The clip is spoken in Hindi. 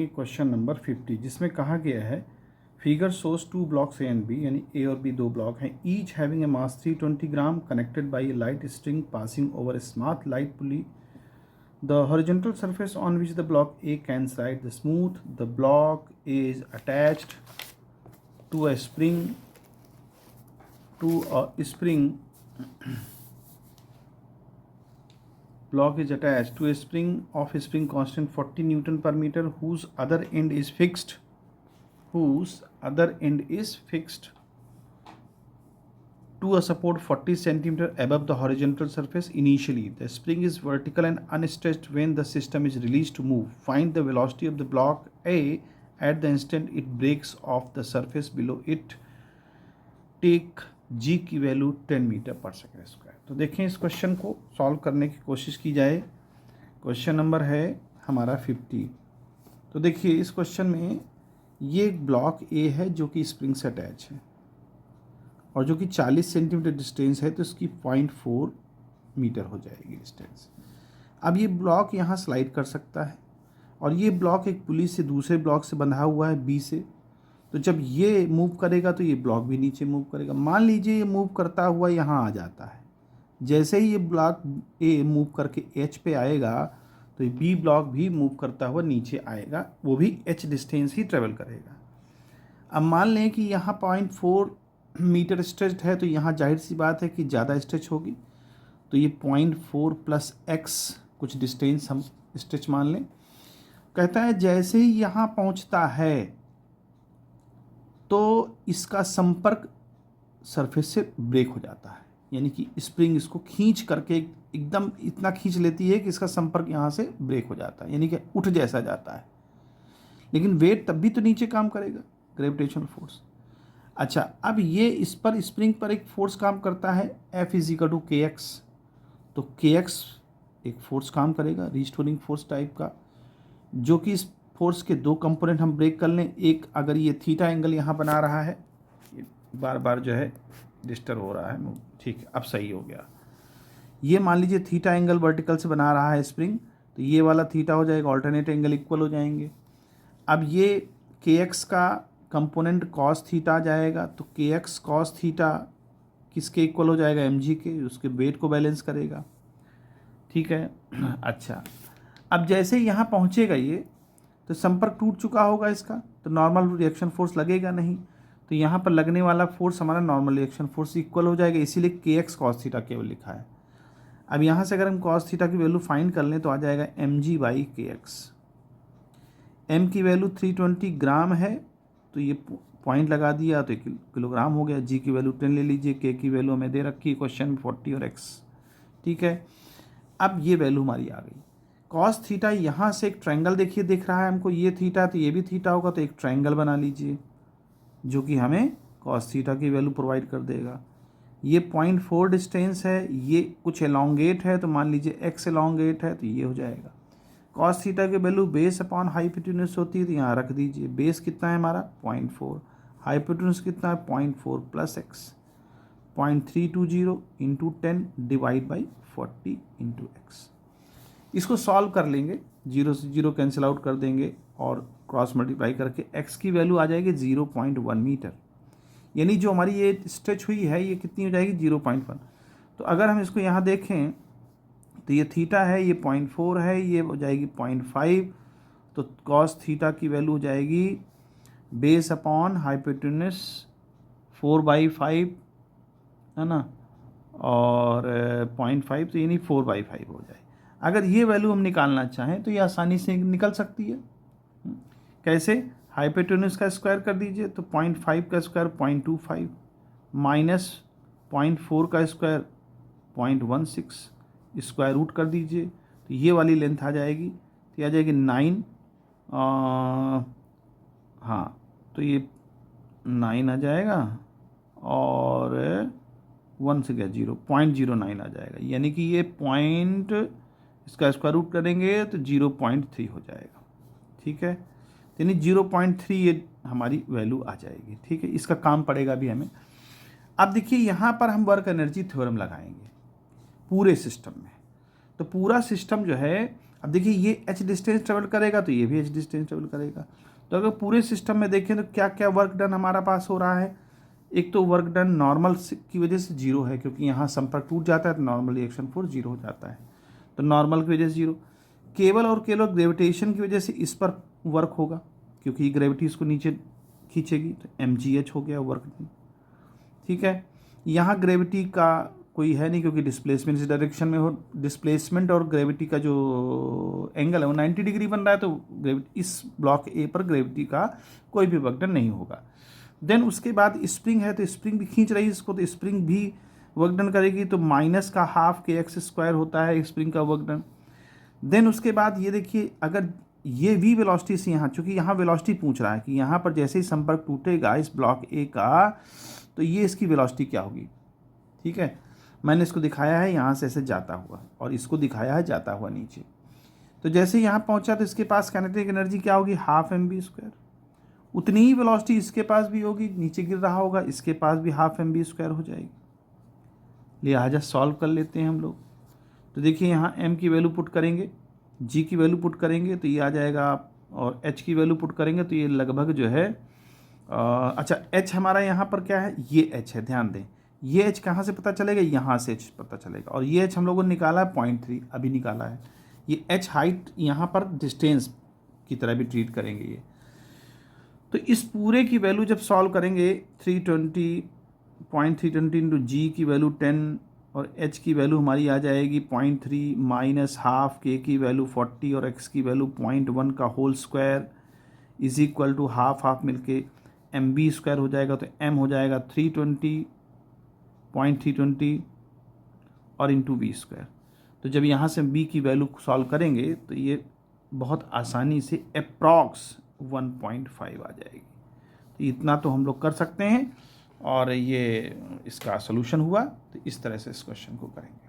क्वेश्चन नंबर 50, जिसमें कहा गया है figure shows two blocks A and B, यानी ए और बी दो ब्लॉक हैं, each having a mass 320 gram connected by a light string passing over a smooth light pulley. The horizontal surface on which the block A can slide the smooth. The block is attached to a spring. Block is attached to a spring of a spring constant 40 Newton per meter, whose other end is fixed. To a support 40 centimeter above the horizontal surface. Initially, the spring is vertical and unstretched when the system is released to move. Find the velocity of the block A at the instant it breaks off the surface below it. Take G की वैल्यू 10 मीटर पर सेकेंड स्क्वायर. तो देखें, इस क्वेश्चन को सॉल्व करने की कोशिश की जाए. क्वेश्चन नंबर है हमारा 50. तो देखिए, इस क्वेश्चन में ये एक ब्लॉक ए है जो कि स्प्रिंग से अटैच है और जो कि 40 सेंटीमीटर डिस्टेंस है, तो इसकी 0.4 मीटर हो जाएगी डिस्टेंस. अब ये ब्लॉक यहाँ स्लाइड कर सकता है और ये ब्लॉक एक पुली से दूसरे ब्लॉक से बंधा हुआ है बी से. तो जब ये मूव करेगा तो ये ब्लॉक भी नीचे मूव करेगा. मान लीजिए ये मूव करता हुआ यहाँ आ जाता है. जैसे ही ये ब्लॉक ए मूव करके एच पे आएगा तो ये बी ब्लॉक भी मूव करता हुआ नीचे आएगा, वो भी एच डिस्टेंस ही ट्रेवल करेगा. अब मान लें कि यहाँ 0.4 मीटर स्ट्रेच है, तो यहाँ जाहिर सी बात है कि ज़्यादा स्ट्रेच होगी. तो ये 0.4 प्लस एक्स कुछ डिस्टेंस हम स्ट्रेच मान लें. कहता है जैसे ही यहाँ पहुँचता है तो इसका संपर्क सरफेस से ब्रेक हो जाता है, यानी कि स्प्रिंग इसको खींच करके एकदम इतना खींच लेती है कि इसका संपर्क यहाँ से ब्रेक हो जाता है, यानी कि उठ जैसा जाता है. लेकिन वेट तब भी तो नीचे काम करेगा, ग्रेविटेशनल फोर्स. अच्छा, अब ये इस पर स्प्रिंग पर एक फोर्स काम करता है F इजिकल टू के एक्स. तो के एक्स एक फोर्स काम करेगा, रिस्टोरिंग फोर्स टाइप का, जो कि इस फोर्स के दो कंपोनेंट हम ब्रेक कर लें. एक, अगर ये थीटा एंगल यहाँ बना रहा है, ये बार बार जो है डिस्टर्ब हो रहा है, ठीक है, अब सही हो गया. ये मान लीजिए थीटा एंगल वर्टिकल से बना रहा है स्प्रिंग, तो ये वाला थीटा हो जाएगा, ऑल्टरनेट एंगल इक्वल हो जाएंगे. अब ये के एक्स का कंपोनेंट कॉस थीटा आ जाएगा, तो के एक्स कॉस थीटा किसके इक्वल हो जाएगा, एम जी के, उसके वेट को बैलेंस करेगा. ठीक है. अच्छा, अब जैसे यहाँ पहुँचेगा ये, तो संपर्क टूट चुका होगा इसका, तो नॉर्मल रिएक्शन फोर्स लगेगा नहीं. तो यहाँ पर लगने वाला फोर्स हमारा नॉर्मल रिएक्शन फोर्स इक्वल हो जाएगा, इसीलिए के एक्स कॉस थीटा केवल लिखा है. अब यहाँ से अगर हम कॉस थीटा की वैल्यू फाइंड कर लें तो आ जाएगा एम जी बाई के एक्स. एम की वैल्यू 320 ग्राम है, तो ये पॉइंट लगा दिया तो किलोग्राम हो गया. जी की वैल्यू 10 ले लीजिए, के की वैल्यू हमें दे रखी है क्वेश्चन में 40 और एक्स. ठीक है. अब ये वैल्यू हमारी आ गई. कॉस थीटा यहाँ से एक ट्रायंगल देखिए दिख रहा है हमको, ये थीटा तो ये भी थीटा होगा, तो एक ट्रायंगल बना लीजिए जो कि हमें कॉस थीटा की वैल्यू प्रोवाइड कर देगा. ये 0.4 डिस्टेंस है, ये कुछ एलोंगेट है, तो मान लीजिए एक्स एलोंगेट है, तो ये हो जाएगा. कॉस थीटा की वैल्यू बेस अपॉन हाइपोटेन्यूज होती है, तो यहाँ रख दीजिए. बेस कितना है हमारा 0.4, हाइपोटेन्यूज कितना है 0.4 plus x, 0.320 into 10 divide by 40 into x. इसको सॉल्व कर लेंगे, 0 से 0 कैंसिल आउट कर देंगे और क्रॉस मल्टीप्लाई करके एक्स की वैल्यू आ जाएगी 0.1 मीटर. यानी जो हमारी ये स्ट्रेच हुई है ये कितनी हो जाएगी 0.1. तो अगर हम इसको यहाँ देखें तो ये थीटा है, ये 0.4 है, ये हो जाएगी 0.5. तो कॉस थीटा की वैल्यू हो जाएगी बेस अपॉन हाइपोटेन्यूज 4/5 है ना, और 0.5, तो यानी 4/5 हो जाए. अगर ये वैल्यू हम निकालना चाहें तो ये आसानी से निकल सकती है. कैसे? हाइपोटेन्यूज का स्क्वायर कर दीजिए, तो 0.5 का स्क्वायर 0.25 माइनस 0.4 का स्क्वायर 0.16, स्क्वायर रूट कर दीजिए, तो ये वाली लेंथ आ जाएगी, तो आ जाएगी 9. हाँ, तो ये 9 आ जाएगा और 1 से गया 0.09 आ जाएगा. यानी कि ये पॉइंट, इसका स्क्वायर रूट करेंगे तो 0.3 हो जाएगा. ठीक है. यानी 0.3 ये हमारी वैल्यू आ जाएगी. ठीक है. इसका काम पड़ेगा भी हमें. अब देखिए यहाँ पर हम वर्क एनर्जी थ्योरम लगाएंगे पूरे सिस्टम में. तो पूरा सिस्टम जो है अब देखिए ये h डिस्टेंस ट्रेवल करेगा तो ये भी h डिस्टेंस ट्रेवल करेगा। तो अगर पूरे सिस्टम में देखें तो क्या क्या वर्क डन हमारा पास हो रहा है। एक तो वर्क डन नॉर्मल की वजह से जीरो है, क्योंकि यहाँ संपर्क टूट जाता है तो नॉर्मल रिएक्शन फोर्स जीरो हो जाता है, तो नॉर्मल की वजह से जीरो। केवल और केवल ग्रेविटेशन की वजह से इस पर वर्क होगा, क्योंकि ग्रेविटी इसको नीचे खींचेगी, तो mgh हो गया वर्क डन। ठीक है, यहाँ ग्रेविटी का कोई है नहीं, क्योंकि डिस्प्लेसमेंट इस डायरेक्शन में हो, डिस्प्लेसमेंट और ग्रेविटी का जो एंगल है वो 90 डिग्री बन रहा है, तो ग्रेविटी इस ब्लॉक ए पर ग्रेविटी का कोई भी वर्क डन नहीं होगा। देन उसके बाद स्प्रिंग है, तो स्प्रिंग भी खींच रही है इसको, तो स्प्रिंग भी वर्क डन करेगी, तो माइनस का हाफ kx² होता है स्प्रिंग का वर्क डन। देन उसके बाद ये देखिए, अगर ये v वेलोसिटी से यहाँ, चूंकि यहाँ वेलोसिटी पूछ रहा है कि यहाँ पर जैसे ही संपर्क टूटेगा इस ब्लॉक ए का, तो ये इसकी वेलोसिटी क्या होगी। ठीक है, मैंने इसको दिखाया है यहाँ से ऐसे जाता हुआ, और इसको दिखाया है जाता हुआ नीचे। तो जैसे यहाँ पहुँचा तो इसके पास काइनेटिक एनर्जी क्या होगी, हाफ mv²। उतनी ही वेलोसिटी इसके पास भी होगी, नीचे गिर रहा होगा, इसके पास भी हाफ mv² हो जाएगी। लिहाजा सॉल्व कर लेते हैं हम लोग। तो देखिए यहाँ m की वैल्यू पुट करेंगे, g की वैल्यू पुट करेंगे तो ये आ जाएगा, और h की वैल्यू पुट करेंगे तो ये लगभग जो है अच्छा h हमारा यहाँ पर क्या है, ये h है, ध्यान दें। ये h कहाँ से पता चलेगा, यहाँ से h पता चलेगा, और ये h हम लोगों ने निकाला है 0.3 अभी निकाला है। ये h हाइट यहाँ पर डिस्टेंस की तरह भी ट्रीट करेंगे ये। तो इस पूरे की वैल्यू जब सॉल्व करेंगे 320.320 इंटू जी की वैल्यू 10 और h की वैल्यू हमारी आ जाएगी 0.3 माइनस हाफ, k की वैल्यू 40 और x की वैल्यू 0.1 का whole square is equal to half half मिलके mv² हो जाएगा। तो m हो जाएगा 320.320 और इंटू v²। तो जब यहाँ से b की वैल्यू सॉल्व करेंगे तो ये बहुत आसानी से अप्रॉक्स 1.5 आ जाएगी। तो इतना तो हम लोग कर सकते हैं, और ये इसका सलूशन हुआ। तो इस तरह से इस क्वेश्चन को करेंगे।